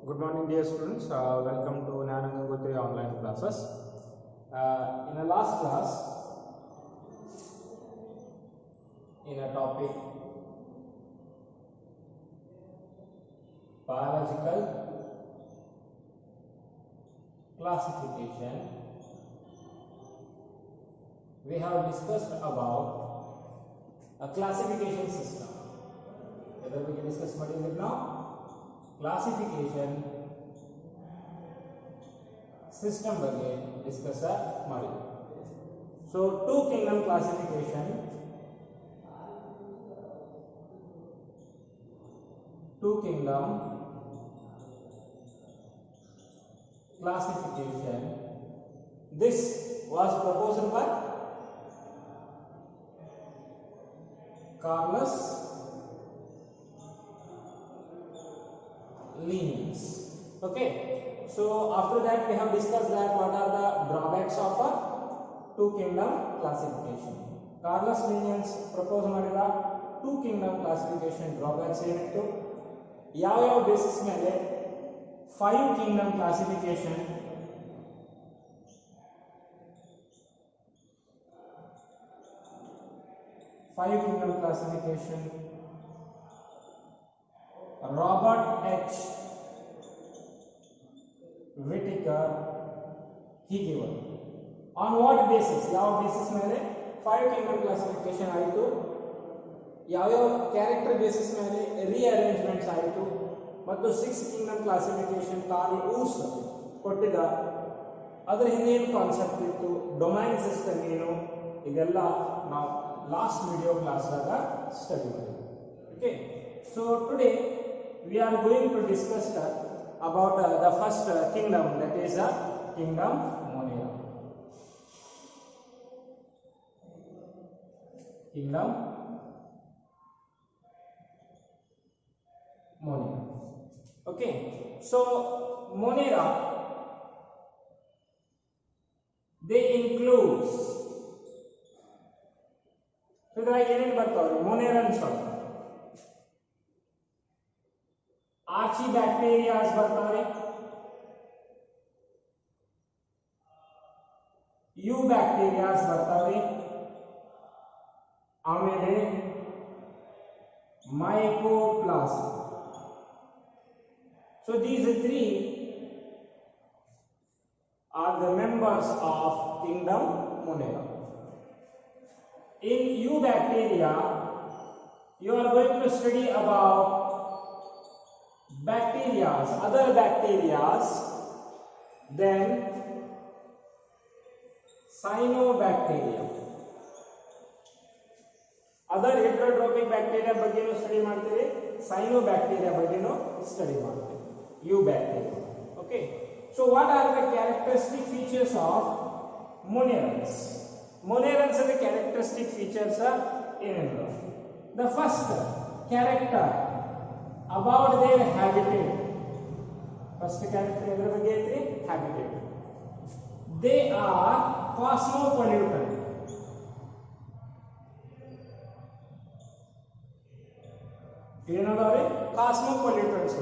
Good morning, dear students. Welcome to Gnana Gangotri online classes. In the last class, in a topic biological classification, we have discussed about a classification system. Whether we can discuss material now. Classification system ಬಗ್ಗೆ discuss ಮಾಡಿದ್ವಿ. So two Kingdom classification this was proposed by Carlos Linnaeus. Okay, so after that we have discussed that what are the drawbacks of a two kingdom classification. Carlos Linnaeus propose ಮಾಡಿದ two kingdom classification drawbacks ಏನಿತ್ತು, ಯಾವ basis ಮೇಲೆ five kingdom classification Robert H. Whittaker he given. On what basis? ಯಾವ basis ಮೇಲೆ five Kingdom classification ಆಯಿತು, ಯಾವ್ಯಾವ character basis ಮೇಲೆ rearrangements ಆಯಿತು, ಮತ್ತು six Kingdom classification Karl Urs ಕೊಟ್ಟಿದ್ದ, ಅದರ ಹಿಂದೆ ಏನು ಕಾನ್ಸೆಪ್ಟ್ ಇತ್ತು, ಡೊಮೈನ್ ಸಿಸ್ಟಮ್ ಏನು, ಇದೆಲ್ಲ ನಾವು ಲಾಸ್ಟ್ ವಿಡಿಯೋ ಕ್ಲಾಸ್ದಾಗ ಸ್ಟಡಿ ಮಾಡಿದ್ವಿ. Okay, so today we are going to discuss about the first kingdom, that is kingdom Monera. Okay, so Monera, they includes ಏನೇನು ಬರ್ತಾವ್ರಿ ಮೊನೆರನ್ಸ್, ಆರ್ಚಿಬ್ಯಾಕ್ಟೀರಿಯಾಸ್ ಬರ್ತಾವ್ರಿ, ಯು ಬ್ಯಾಕ್ಟೀರಿಯಾಸ್ ಬರ್ತಾವ್ರಿ, ಆಮೇಲೆ ಮೈಕೋಪ್ಲಾಸ್ಮ. So these three are the members of kingdom Monera. In Eubacteria, you are going to study about other bacterias, then cyanobacteria. Other heterotrophic bacteria ಬಗ್ಗೆನೂ study ಮಾಡ್ತೀವಿ, cyanobacteria ಬಗ್ಗೆನೂ study ಮಾಡ್ತೀವಿ, Eubacteria. Okay, so what are the characteristic features of Monerans? Monerans are the characteristic features ಏನೇನು? The first character about their habitat. First character ಎದರ ಬಗ್ಗೆ ಐತ್ರಿ? Habitat. They are cosmopolitan. ಏನದಾವೆ? Cosmopolitans.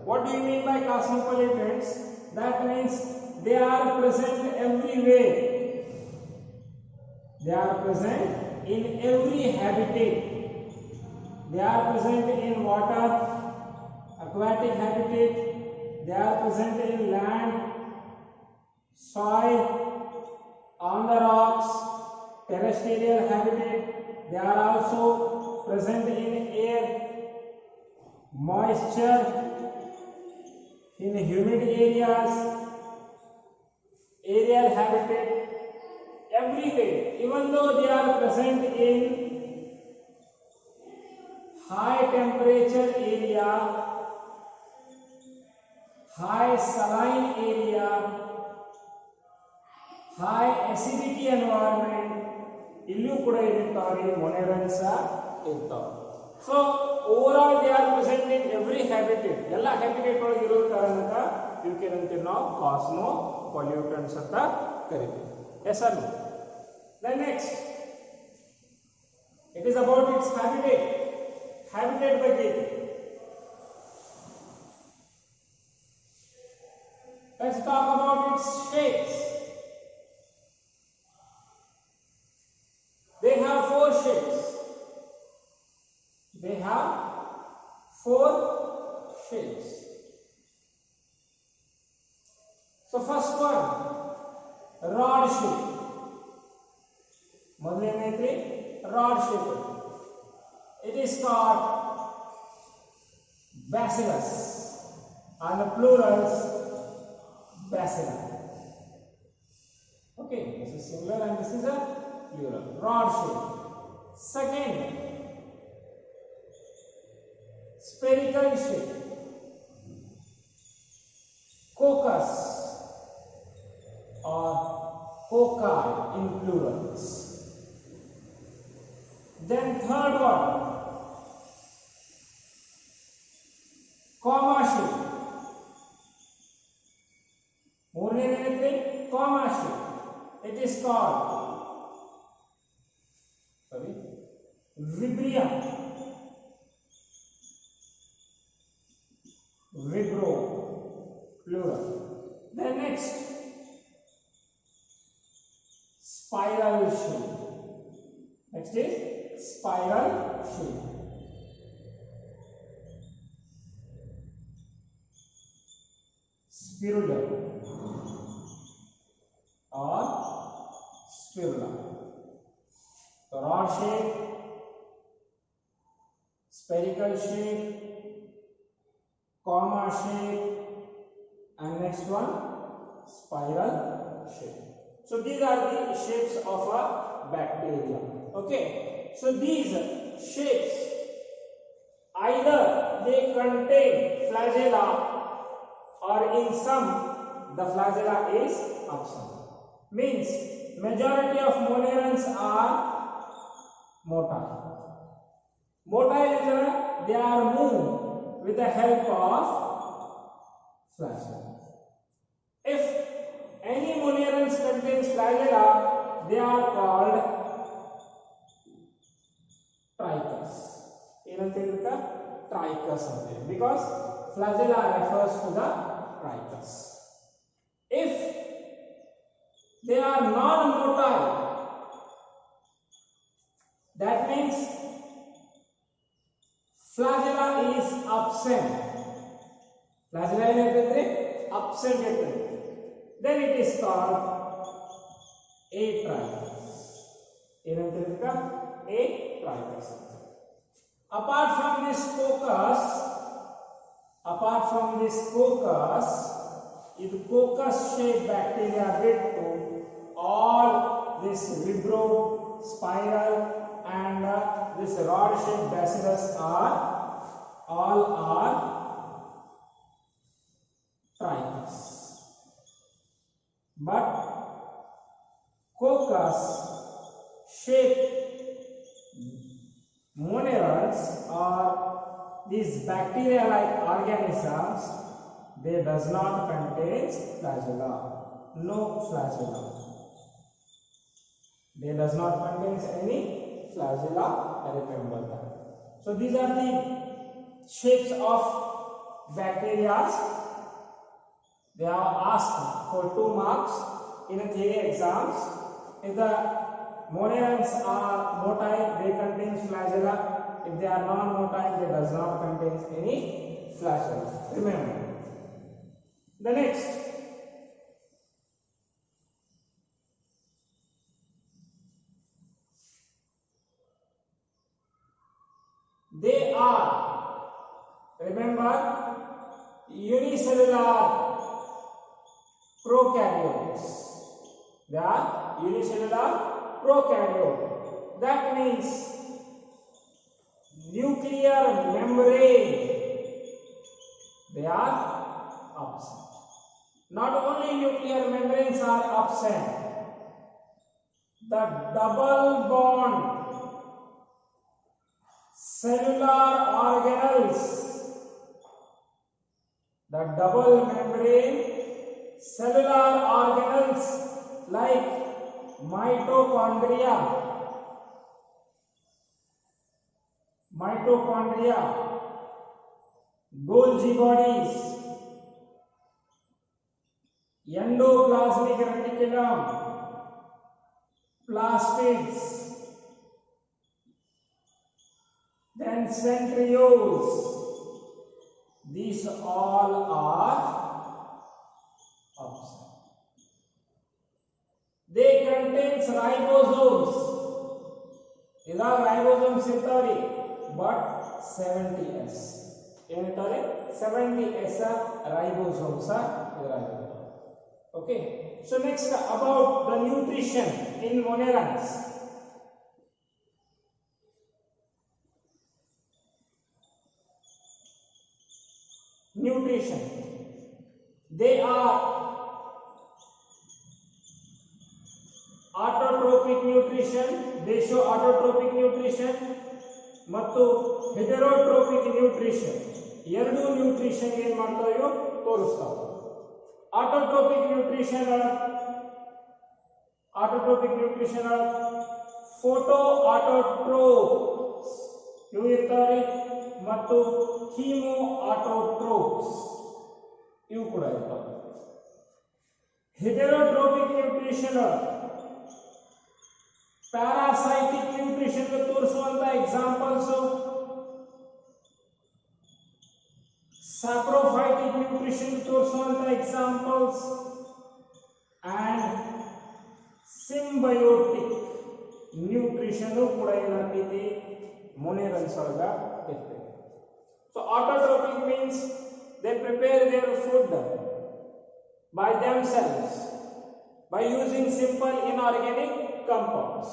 What do you mean by cosmopolitans? That means they are present everywhere. They are present in every habitat. They are present in water, aquatic habitat, they are present in land, soil, on the rocks, terrestrial habitat. They are also present in air, moisture, in humid areas, aerial habitat, everywhere. Even though they are present in high temperature area, high saline area, high acidity environment, illu kuda irtave Monerans irtave. So overall they are present in every habitat. Ella habitat ಒಳಗೆ ಇರೋ ಕಾರಣಕ್ಕೆ ಇವಕ್ಕೆ ಏನಂತೀವಿ ನಾವು cosmopolitans ಅಂತ ಕರೀತೀವಿ. Yes or no? Then next, it is about its habitat ಬಗ್ಗೆ. Let's talk about its shapes. They have four shapes. They have four shapes. So first one, rod shape. ಮೊದಲನೇದು rod shape. It is called bacillus, and the plurals bacilla. Okay, this is singular and this is a plural. Rod shape. Second, spherical shape. Cocus or cocci in plurals. Then third one, comma shape. ಮೂರನೇದು comma shape. It is called vibrio. Vibro, plural. Then next, spiral shape. Next is spiral shape. Spirula or spirula. So rod shape, spherical shape, comma shape, and next one, spiral shape. So these are the shapes of a bacteria. Okay, so these shapes, either they contain flagella or in some the flagella is absent. Means majority of monerans are motile. Motile is they are moved with the help of flagella. If any monerans contains flagella, they are called trichus. Trichus because flagella refers to the trichus. If they are non-motile, that means flagella is absent. Flagella is absent. Then it is called atrichus. Atrichus. Apart from this coccus, if coccus shaped bacteria get to all this vibro, spiral, and this rod shaped bacillus are trichus. But coccus shaped monerans or these bacteria like organisms, they does not contain flagella. No flagella. They does not contain any flagella. Remember that. So these are the shapes of bacteria. They are asked for 2 marks in a theory exams. If the monerans are motile, they contain flagella. If they are non-motile, they does not contain any flagella. Remember. The next, they are, remember, unicellular prokaryotes. They are unicellular prokaryote. That means nuclear membrane, they are absent. Not only nuclear membranes are absent, the double bond cellular organelles, the double membrane cellular organelles like mitochondria, Golgi bodies, endoplasmic reticulum, plastids, then centrioles. These all are absent. They contains ribosomes. Ida ribosomes irtavri, but 70s. Enitare 70s ribosomes irtavri. Okay. So next about the nutrition in monerans. Nutrition. They are autotrophic nutrition. They show autotrophic nutrition ಮತ್ತು heterotrophic nutrition. ಎರಡು nutrition ಏನು ಮಾಡ್ತಾವೆ ತೋರಿಸ್ತಾವೆ. autotrophic nutrition photoautotrophs ಇವು ಇರ್ತಾರೆ ಮತ್ತು chemoautotrophs ಇವು ಕೂಡ ಇರ್ತವೆ. heterotrophic nutrition parasitic nutrition ತೋರಿಸುವಂತ ಎಕ್ಸಾಂಪಲ್ಸ್ saprophytic nutrition ತೋರಿಸುವಂತ ಎಕ್ಸಾಂಪಲ್ಸ್ and symbiotic nutrition ಕೂಡ ಏನಾಗ್ತೈತಿ monerans ಒಳಗ ಇರ್ತೈತಿ. So autotrophic means they prepare their food by themselves by using simple inorganic compounds.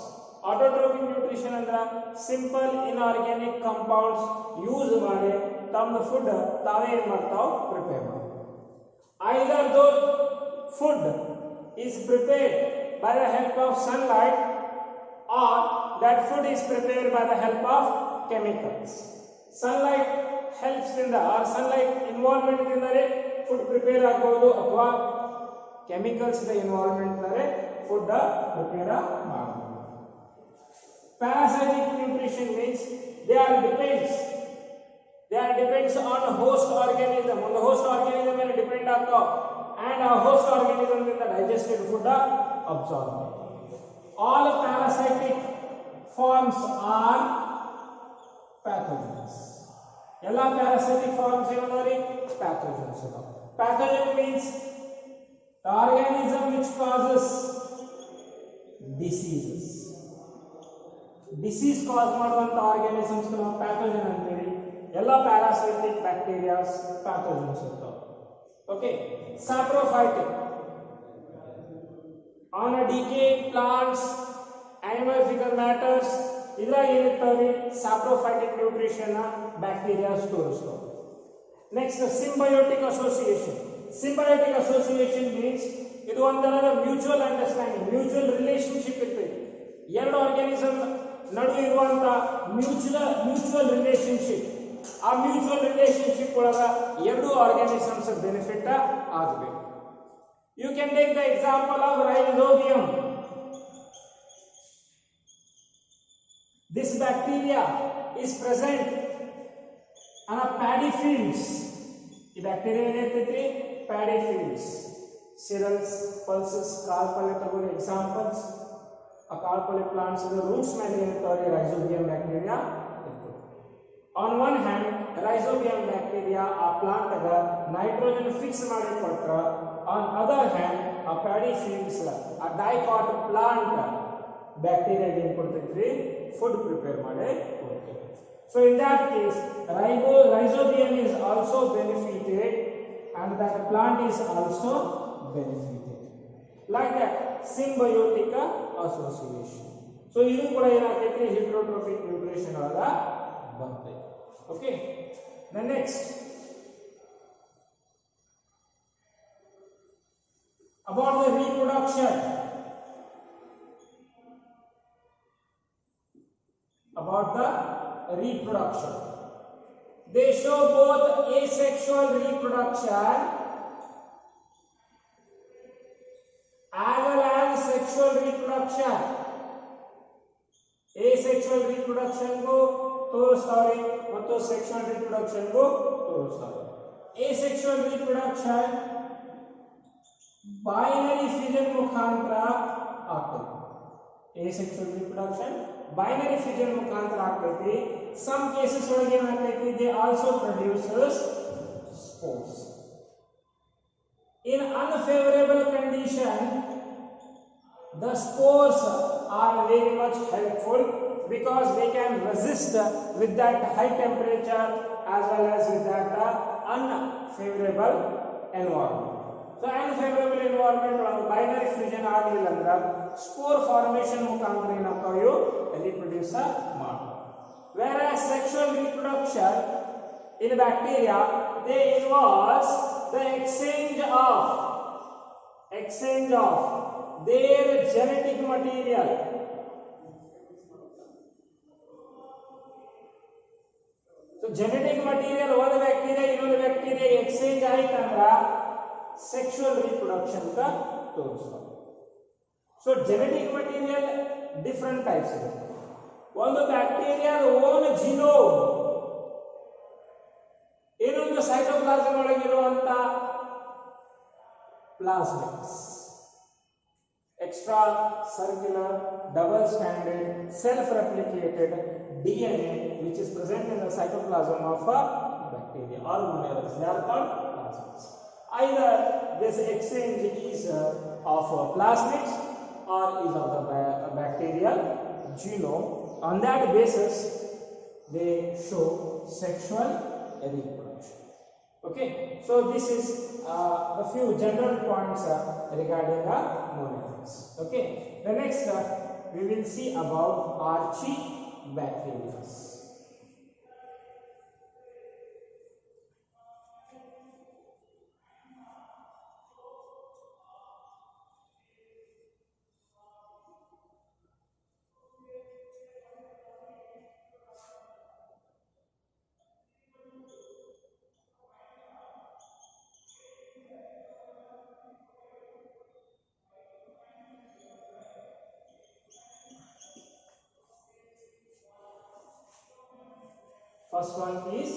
Autotrophic nutrition andra simple inorganic compounds use ಮಾಡಿ ತಮ್ಮ food ತಾವೇ ಏನು ಮಾಡ್ತಾವ ಪ್ರಿಪೇರ್ ಮಾಡ್ತಾವ. Either those food is prepared by the help of sunlight or that food is prepared by the help of chemicals. Sunlight helps in the or sunlight involvement ಇಂದರೆ food prepare ಆಗಬಹುದು ಅಥವಾ chemicals the involvement ಇಂದರೆ food prepare ಮಾಡಬಹುದು. Parasitic nutrition means they are depends on host organism. On the host organism ಮೇಲೆ depend ಆಗ್ತಾವ and a host organism ಇಂದ digested food absorb. All parasitic forms are pathogens. ಎಲ್ಲ parasitic forms ಏನದಾರಿ pathogens. Pathogen means the organism which causes diseases. Disease cause ಮಾಡುವಂತ organisms ನಾವು pathogen ಅಂತೀವಿ. ಎಲ್ಲ parasitic bacteria pathogens ಇರ್ತಾವೆ. Okay. Saprophytic on a decayed plants, animal fecal matters ಇದ್ರಾಗ ಏನಿರ್ತಾವ್ರಿ saprophytic nutrition bacteria ತೋರಿಸ್ತಾವೆ. Next symbiotic association. Symbiotic association means ಇದು ಒಂದರ mutual understanding, mutual relationship ಇರ್ತೈತಿ. ಎರಡು ಆರ್ಗಾನಿಸಮ್ ನಡುವೆ ಇರುವಂತ mutual relationship. ಆ mutual relationship ಒಳಗ ಎರಡು ಆರ್ಗಾನಿಸಮ್ಸ್ ಬೆನಿಫಿಟ್ ಆಗಬೇಕು. You can take the example of rhizobium. This bacteria is present on a paddy fields. ಈ ಬ್ಯಾಕ್ಟೀರಿಯಾ ಏನಿರ್ತೈತಿ paddy fields. cereals, pulses, ಕಾಳ್ಪಲ್ಯ ತಗೊಳ್ಳಿ ಎಕ್ಸಾಂಪಲ್ಸ್. ಆ ಕಾಳ್ಪಲ್ಯ ಪ್ಲಾಂಟ್ಸ್ ರೂಟ್ಸ್ ಮೇಲೆ ಏನಿರ್ತಾವ್ರಿ rhizobium bacteria ಇರ್ತದೆ. On one hand, rhizobium bacteria ಆ ಪ್ಲಾಂಟ್ ಅದ ನೈಟ್ರೋಜನ್ ಫಿಕ್ಸ್ ಮಾಡಿ ಕೊಟ್ರ, on other hand ಆ paddy fields ಆ ಡೈಕಾಟ್ ಪ್ಲಾಂಟ್ ಬ್ಯಾಕ್ಟೀರಿಯಾ ಏನು ಕೊಡ್ತೈತ್ರಿ ಫುಡ್ ಪ್ರಿಪೇರ್ ಮಾಡಿ ಕೊಡ್ತೈತಿ. So in that case rhizobium is also benefited and that plant is also benefited. Like that symbiotic association. So ಇದು ಕೂಡ ಏನಾಗ್ತೈತಿ heterotrophic nutrition ಒಳಗ ಬರ್ತೈತಿ. Okay. The next about the reproduction. About the reproduction. They show both asexual reproduction as well as sexual reproduction. Asexual reproduction go ತೋರಿಸ್ತಾರೆ ಮತ್ತು sexual reproduction go ತೋರಿಸ್ತಾರೆ. Asexual reproduction ಬಾಯ್ನರಿ fusion ಮುಖಾಂತರ ಆಗ್ತದೆ. asexual reproduction binary fusion ಮುಖಾಂತರ ಆಗ್ತೈತಿ. some cases ಒಳಗೆ ಏನಾಗ್ತೈತಿ, they also produces spores. in unfavorable condition the spores are very much helpful because they can resist with that high temperature as well as with that unfavorable environment. So unfavorable environment binary fusion ಆಗಲಿಲ್ಲ ಅಂದ್ರೆ spore formation ಮುಖಾಂತರ ಏನಾಗ್ತಾವೆ reproduce ಮಾಡ್ತಾರೆ. Whereas sexual reproduction in bacteria they involves the exchange of their genetic material. So genetic material one bacteria ಇನ್ನೊಂದು bacteria exchange ಆಯ್ತಂದ್ರೆ sexual reproduction का ತೋರಿಸ್ತಾರೆ. So genetic material different types ಇದೆ. ಒಂದು ಬ್ಯಾಕ್ಟೀರಿಯಾ ಓನ್ ಜಿನೋಮ್, ಇನ್ನೊಂದು cytoplasm ಒಳಗಿರುವಂತ plasmids, extra circular double standard self replicated DNA which is present in the cytoplasm of a bacteria or monomerase. They are called plasmids. Either this exchange is of plasmids or is of the bacterial genome. On that basis they show sexual reproduction. Okay, so this is a few general points regarding the monomerase. Okay, the next we will see about archibacteria. First one is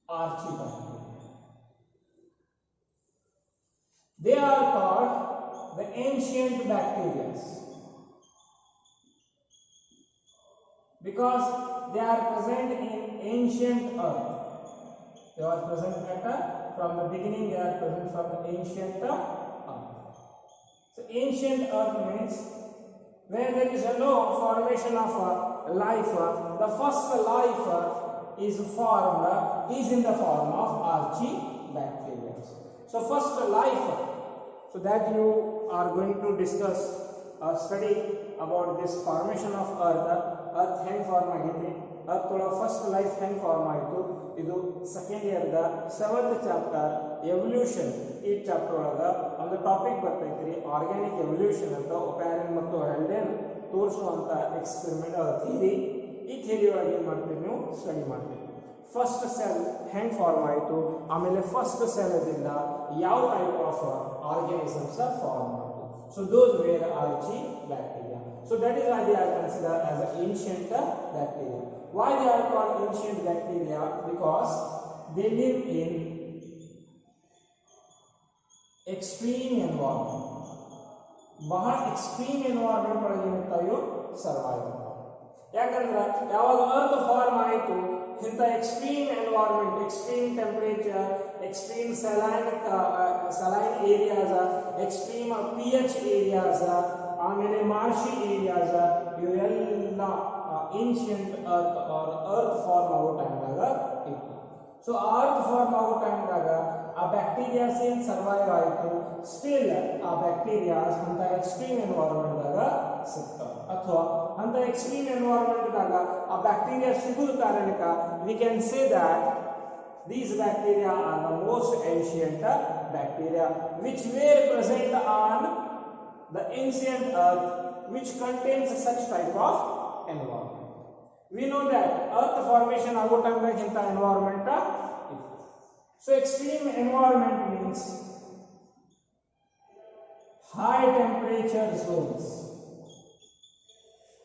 archibacteria. They are called the ancient bacteria because they are present in ancient earth. They are present from the beginning. They are present from the ancient earth. So ancient earth means where there is no formation of life, the first life is in the form of archibacteria. So first life, so that you are going to discuss or study about this formation of earth ಹೆಂಗ್ form ಆಗೈತಿ, earth first life ಹೆಂಗ್ form ಆಯಿತು. ಇದು second here the 7th chapter evolution. ಈ chapter ಒಳಗ ಒಂದು topic ಬರ್ತೈತ್ರಿ organic evolution ಅಂತ. ಒಪ್ಯಾರಿನ್ ಮತ್ತು ಹೆಲ್ಡೆನ್ ತೋರಿಸುವಂತ ಎಕ್ಸ್ಪೆರಿಮೆಂಟ್ ಥಿಯರಿ. ಈ ಥಿಯರಿ ಒಳಗೆ ಏನು ಮಾಡ್ತೀವಿ, ನೀವು ಸ್ಟಡಿ ಮಾಡ್ತೀವಿ ಫಸ್ಟ್ ಸೆಲ್ ಹೆಂಗ್ ಫಾರ್ಮ್ ಆಯಿತು, ಆಮೇಲೆ ಫಸ್ಟ್ ಸೆಲ್ ದಿಂದ ಯಾವ ಟೈಪ್ ಆಫ್ ಆರ್ಗ್ಯಾನಿಸಮ್ಸ್ ಫಾರ್ಮ್ ಆಯಿತು. So those were archibacteria. So that is why they are considered as ancient bacteria. Why they are called ancient bacteria? Because they live in extreme environment. ಬಹಳ extreme environment ಒಳಗೆ ಏನಿರ್ತಾವೆಯೋ survive. ಯಾಕಂದ್ರೆ ಯಾವಾಗ earth form ಆಯಿತು ಇಂಥ extreme environment, extreme temperature, extreme saline areas, extreme pH areas, ಆಮೇಲೆ marshy areas, ಇವೆಲ್ಲ ancient earth or earth form ಆಗೋ ಟೈಮ್ದಾಗ ಇತ್ತು. ಸೊ ಅರ್ತ್ ಫಾರ್ಮ್ ಆಗೋ ಟೈಮ್ದಾಗ ಆ ಬ್ಯಾಕ್ಟೀರಿಯಾಸ್ ಏನು ಸರ್ವೈವ್ ಆಯಿತು, ಸ್ಟಿಲ್ ಆ ಬ್ಯಾಕ್ಟೀರಿಯಾಸ್ ಅಂತ ಎಕ್ಸ್ಟ್ರೀಮ್ ಎನ್ವೈರನ್ಮೆಂಟ್ದಾಗ ಸಿಗ್ತಾವೆ. ಅಥವಾ ಅಂತ ಎಕ್ಸ್ಟ್ರೀಮ್ ಎನ್ವೈರನ್ಮೆಂಟ್ದಾಗ ಆ ಬ್ಯಾಕ್ಟೀರಿಯಾ ಸಿಗುವ ಕಾರಣಕ್ಕೆ we can say that these bacteria are the most ancient bacteria which were present on the ancient earth which contains such type of environment. We know that earth formation ago time inta environment so extreme environment means high temperature zones.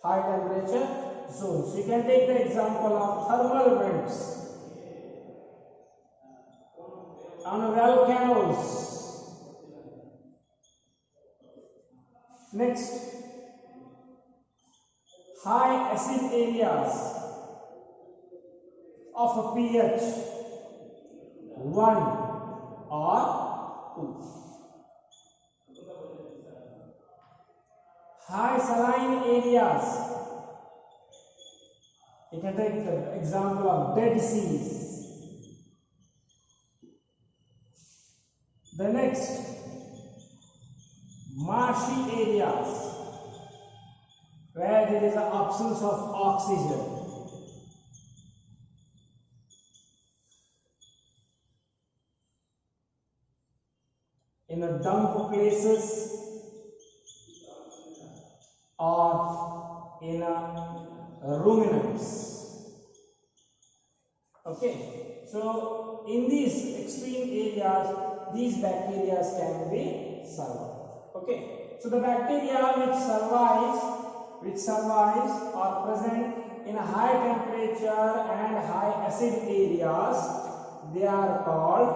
High temperature zones, you can take the example of thermal vents. on volcanoes. Next, high acid areas of a pH 1 or 2. High saline areas, you can take the example of Dead Seas. The next, marshy areas where there is an absence of oxygen. In a dump places or in a ruminants. Okay, so in these extreme areas, these bacteria can be survived. Okay, so the bacteria which survives are present in a high temperature and high acid areas. They are called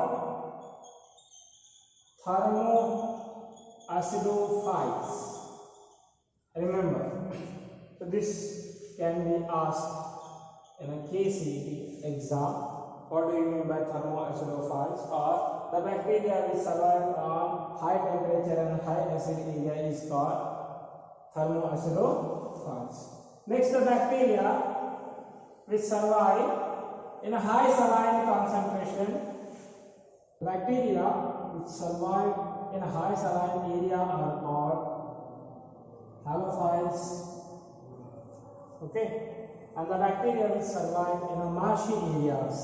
thermoacidophiles. Remember, so this can be asked in a KCET exam. What do you mean by thermoacidophiles? Or the bacteria which survive on high temperature and high acid area is called thermoacidophiles. Next, the bacteria which survive in a high saline concentration. Bacteria which survive in a high saline area are called halophiles. Okay, and the bacteria which survive in a marshy areas,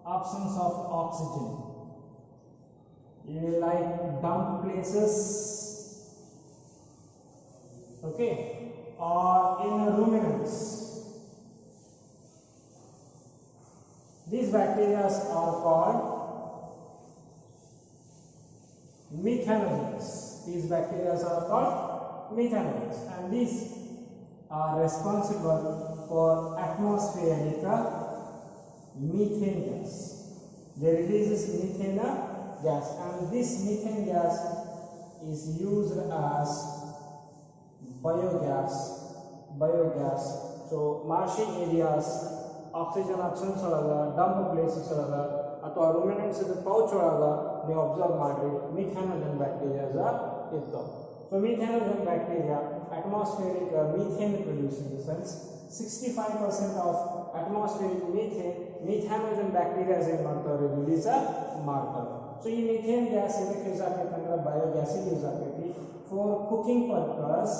absence of oxygen, like dump places, okay, or in ruminants. These bacteria are called methanogens. These bacteria are called methanogens, and these are responsible for atmospheric methane gas. They releases methane gas, and this methane gas is used as biogas. So marshy areas, oxygen absence ಒಳಗ, dump places ಒಳಗ ಅಥವಾ ruminants pouch ಒಳಗ ನೀವು observe ಮಾಡ್ರಿ methanogen bacteria ಇರ್ತಾವ. So methanogen bacteria, atmospheric methane produce, in the sense 65% of atmospheric methanogen bacteria ಏನು ಮಾಡ್ತಾರೆ, release ಮಾಡ್ತಾರೆ. So ಈ methane gas ಇದಕ್ಕೆ ಯೂಸ್ ಆಗೈತೆ ಅಂದ್ರೆ biogas ಗೆ ಯೂಸ್ ಆಗೈತಿ for cooking purpose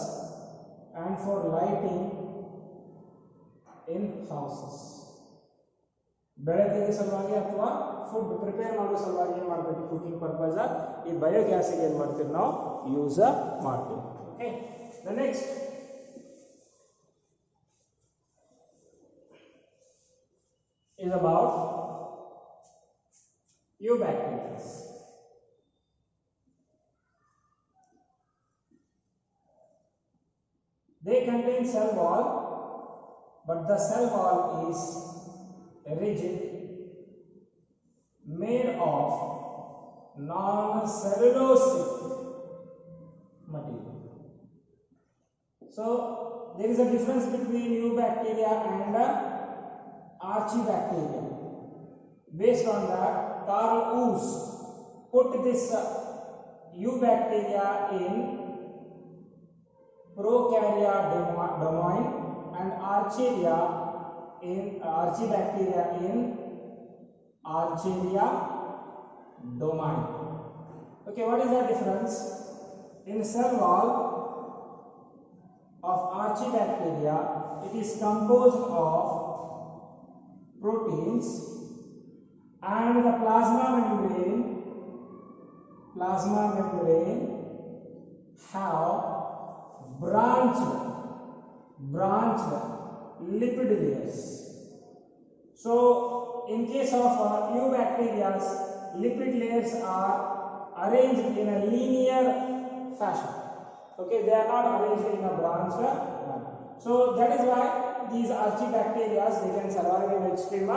and for lighting in houses. ಬೆಳಕಿಗೆ ಸಲುವಾಗಿ ಅಥವಾ ಫುಡ್ ಪ್ರಿಪೇರ್ ಮಾಡೋ ಸಲುವಾಗಿ ಏನು ಮಾಡ್ತೀವಿ, ಕುಕಿಂಗ್ ಪರ್ಪಸ್ ಈ ಬಯೋಗ್ಯಾಸಿಗೆ ಏನು ಮಾಡ್ತೀವಿ ನಾವು ಯೂಸ್ ಮಾಡ್ತೀವಿ. Okay, the next is about eubacteria. They contain cell wall, but the cell wall is rigid, made of non-cellulosic material. So there is a difference between eubacteria and archibacteria. Based on that, Carl Woese put this eubacteria in prokarya domain and archibacteria in archaea domain. Okay, what is the difference? In cell wall of archibacteria, it is composed of proteins, and the plasma membrane have branched lipid layers. So in case of eubacteria, lipid layers are arranged in a linear fashion. Okay, they are not arranged in a branched manner. So that is why these archibacteria, they can survive in extreme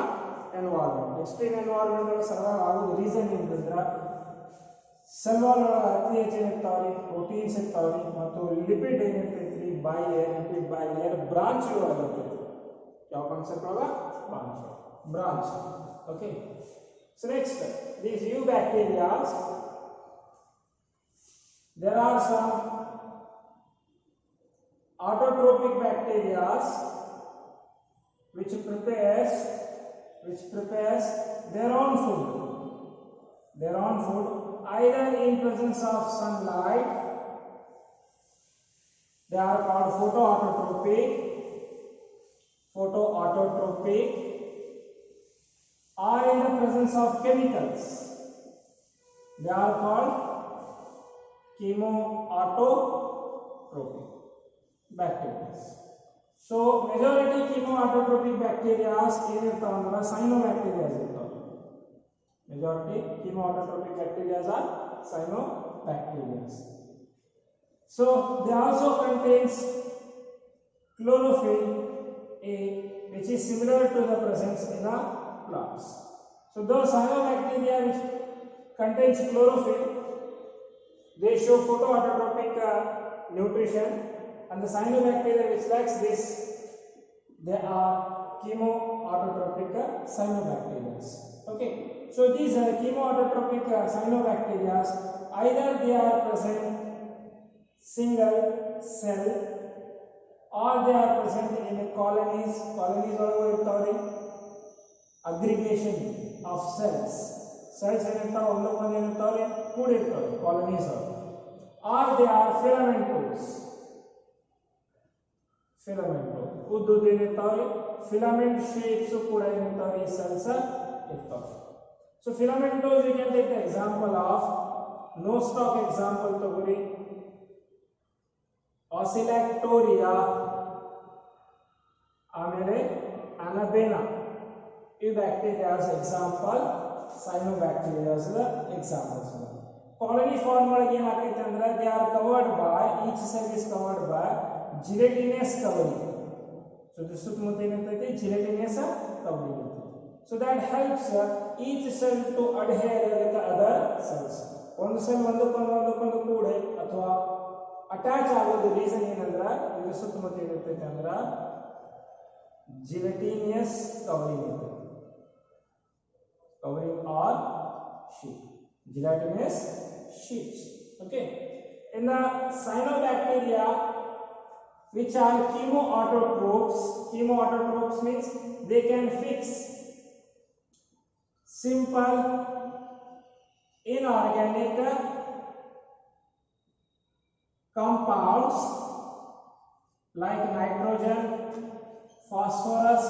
environment. Extreme environment ಒಳಗೆ survive ಆಗೋದು reason ಏನಂದ್ರೆ cell wall ಒಳಗೆ ಅತಿ ಹೆಚ್ಚು ಏನಿರ್ತಾವ್ರಿ proteins ಇರ್ತಾವ್ರಿ ಮತ್ತು lipid ಏನಿರ್ತೈತ್ರಿ bilayer lipid bilayer branch ಒಳಗೆ ಇರ್ತೈತಿ. ಯಾವ ಕಾನ್ಸೆಪ್ಟ್ ಒಳಗೆ branch. Okay, so next these eubacteria, there are some autotrophic bacteria which prepares their own food either in presence of sunlight, they are called photoautotrophic, or in the presence of chemicals, they are called chemoautotrophic bacteria. So majority chemoautotrophic bacteria ಏನಿರ್ತಾವಂದ್ರೆ cyanobacteria ಇರ್ತಾವೆ. Majority chemoautotrophic bacteria are cyanobacteria. So they also contains chlorophyll A, which is similar to the presence in the plants. So those cyanobacteria which contains chlorophyll, they show photoautotrophic nutrition, and the cyanobacteria which lacks this, they are chemoautotrophic cyanobacteria. Okay, so these chemoautotrophic cyanobacteria, either they are present single cell or they are present in colonies ಒಳಗೆ ಇರ್ತಾವ್ರಿ. Aggregation of cells ಏನಿರ್ತಾವೆ ಒಂದಕ್ಕೊಂದು ಏನಿರ್ತಾವ್ರಿ ಕೂಡಿರ್ತಾವೆ colonies ಒಳಗೆ. Are they are filamentous ಉದ್ದು ಏನಿರ್ತಾವ್ರಿ filament shapes ಕೂಡ ಏನಿರ್ತಾವ್ರಿ ಈ ಸೆಲ್ಸ್ ಇರ್ತಾವೆ. So filamentous you can take the example of Nostoc example ತಗೋರಿ, ಆಸಿಲ್ಯಾಕ್ಟೋರಿಯಾ, ಆಮೇಲೆ ಅನಬೇನಾ. ಈ bacterias example, cyanobacterias examples. Colony form ಒಳಗೆ ಏನಾಗ್ತೈತೆ ಅಂದ್ರೆ they are covered by, each cell is covered by gelatinous covering. ಸೊ ಇದು ಸುತ್ತಮುತ್ತ ಏನಿರ್ತೈತಿ ಜಿಲೆಟಿನಸ್ ಕವರಿಂಗ್ ಇರ್ತೈತಿ. So that helps each cell to ಅಡ್ಹೇರ್ with other cells. ಒಂದು ಸೆಲ್ ಒಂದಕ್ಕೊಂದು ಕೂಡೆ ಅಥವಾ ಅಟ್ಯಾಚ್ ಆಗೋದು ರೀಸನ್ ಏನಂದ್ರೆ ಇದು ಸುತ್ತಮುತ್ತ ಏನಿರ್ತೈತೆ ಅಂದ್ರೆ ಜಿಲೆಟಿನಿಯಸ್ ಕವರಿಂಗ್ ಇರ್ತೈತಿ. Covering or sheet, gelatinous sheets. Okay, in the cyanobacteria which are chemoautotropes means they can fix simple inorganic compounds like nitrogen, phosphorus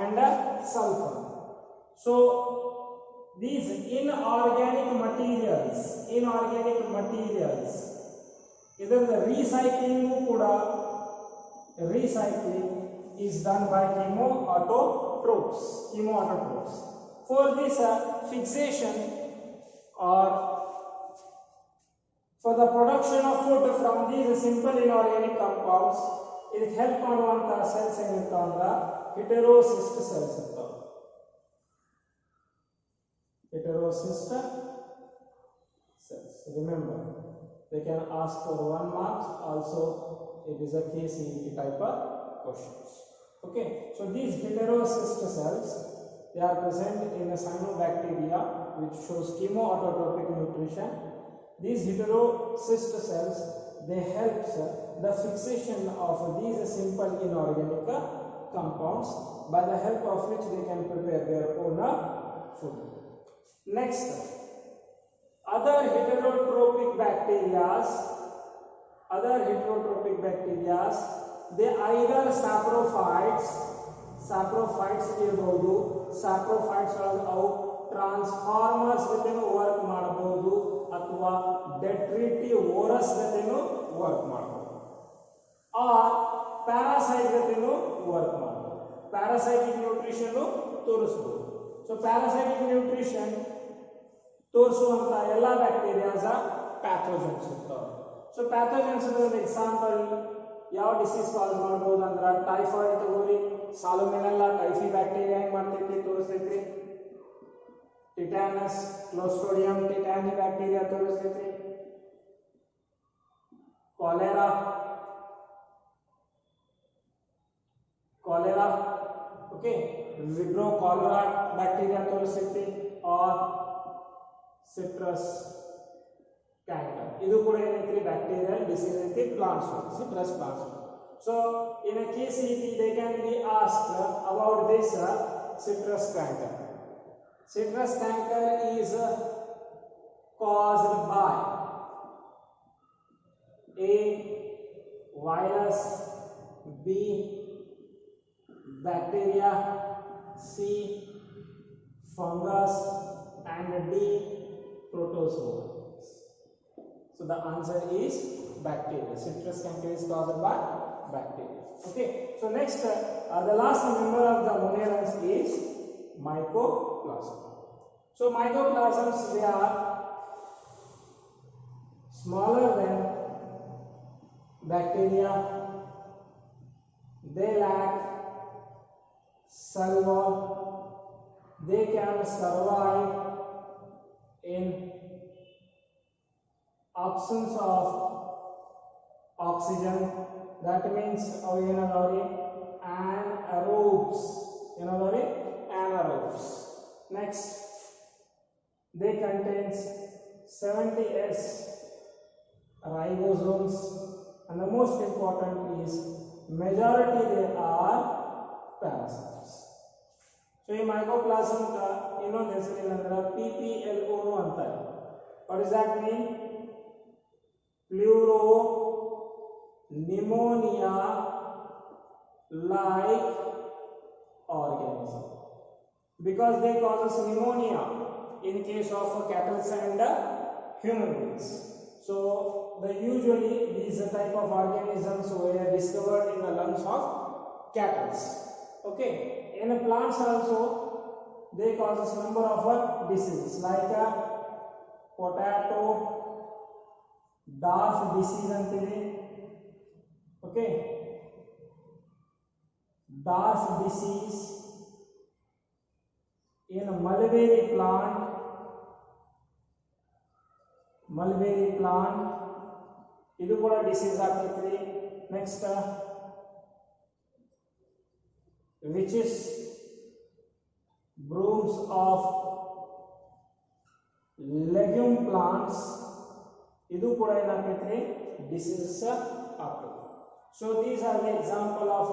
and sulfur. So these inorganic materials ಇದರ recycling is done by chemoautotropes. For this fixation or for the production of food from these simple inorganic compounds, it help ಮಾಡುವಂತ cells ಏನಿರ್ತಾವಂದ್ರ heterocyst cells ಇರ್ತಾವ. Heterocyst cells. Remember, they can ask for 1 mark. Also, it is a KCET type of questions. Okay, so these heterocyst cells, they are present in a cyanobacteria, which shows chemoautotrophic nutrition. These heterocyst cells, they help the fixation of these simple inorganic compounds, by the help of which they can prepare their own food. Next, other heterotrophic bacteria, they either saprophytes ಇರಬಹುದು. saprophytes ಅವು transformers ಜೊತೆನೂ work ಮಾಡಬಹುದು ಅಥವಾ detritivorous ಜೊತೆನೂ work ಮಾಡಬಹುದು, or parasite ಜೊತೆನೂ work ಮಾಡಬಹುದು. Parasitic nutrition ತೋರಿಸಬಹುದು. ಸೊ ಪ್ಯಾರಾಸೈಟಿಕ್ ನ್ಯೂಟ್ರಿಷನ್ ತೋರಿಸುವಂತ ಎಲ್ಲಾ ಬ್ಯಾಕ್ಟೀರಿಯಾಸ್ ಪ್ಯಾಥೋಜನ್ಸ್ ಇರ್ತಾವೆ. ಸೊ ಪ್ಯಾಥೋಜನ್ಸ್ ಎಕ್ಸಾಂಪಲ್ ಯಾವ ಡಿಸೀಸ್ ಕಾಸ್ ಮಾಡಬಹುದು ಅಂದ್ರೆ ಟೈಫಾಯ್ಡ್ ತಗೋರಿ, ಸಾಲ್ಮೊನೆಲ್ಲಾ ಟೈಫಿ ಬ್ಯಾಕ್ಟೀರಿಯಾ ಏನ್ ಮಾಡ್ತೈತಿ ತೋರಿಸ್ತೈತ್ರಿ, ಟಿಟಾನಸ್ ಕ್ಲೋಸ್ಟ್ರಿಡಿಯಂ ಟಿಟಾನಿ ಬ್ಯಾಕ್ಟೀರಿಯಾ ತೋರಿಸ್ತೈತ್ರಿ, cholera okay, Vibrio cholera bacteria ತೋರಿಸ್ತೈತಿ, ಆರ್ ಸಿಟ್ರಸ್ ಕ್ಯಾಂಕರ್. ಇದು ಕೂಡ ಏನೈತ್ರಿ ಬ್ಯಾಕ್ಟೀರಿಯಲ್ ಡಿಸೀಸ್ ಐತಿ plants, citrus plants. So in a case they can be asked about this citrus canker. Citrus canker is caused by A virus, B bacteria, C fungus, and D protozoa. So the answer is bacteria. Citrus canker is caused by bacteria. Okay. So next, the last member of the monarchs is mycoplasma. So mycoplasms, they are smaller than bacteria. They lack cell wall. They can survive in absence of oxygen. That means anaerobes. Anaerobes. Next, they contains 70S ribosomes, and the most important is majority they are parasites. So in mycoplasm ka ಇನ್ನೊಂದು ಹೆಸರು ಏನಂದ್ರೆ PPLO ಅಂತಾರೆ. What does that mean? Pleuro pneumonia like organism, because they causes pneumonia in case of cattle and human beings. So usually these type of organisms were discovered in the lungs of cattle. Okay, in plants also they causes number of diseases like potato dwarf disease ಅಂತೀವಿ. Okay, dwarf disease in mulberry plant, ಇದು ಕೂಡ disease ಆಗ್ತೈತ್ರಿ. Next which is brooms of legume plants, ಇದು ಕೂಡ ಏನಾಗ್ತೈತ್ರಿ diseases ಆಗ್ತೈತಿ. So these are the example of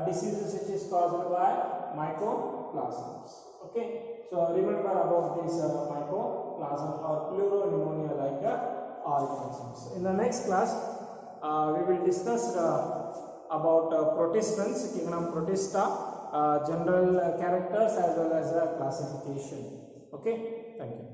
diseases which is caused by mycoplasms. Okay, so remember about this mycoplasm or pleuropneumonia like organisms. In the next class we will discuss about protistans, kingdom protista, general characters as well as classification. Okay, thank you.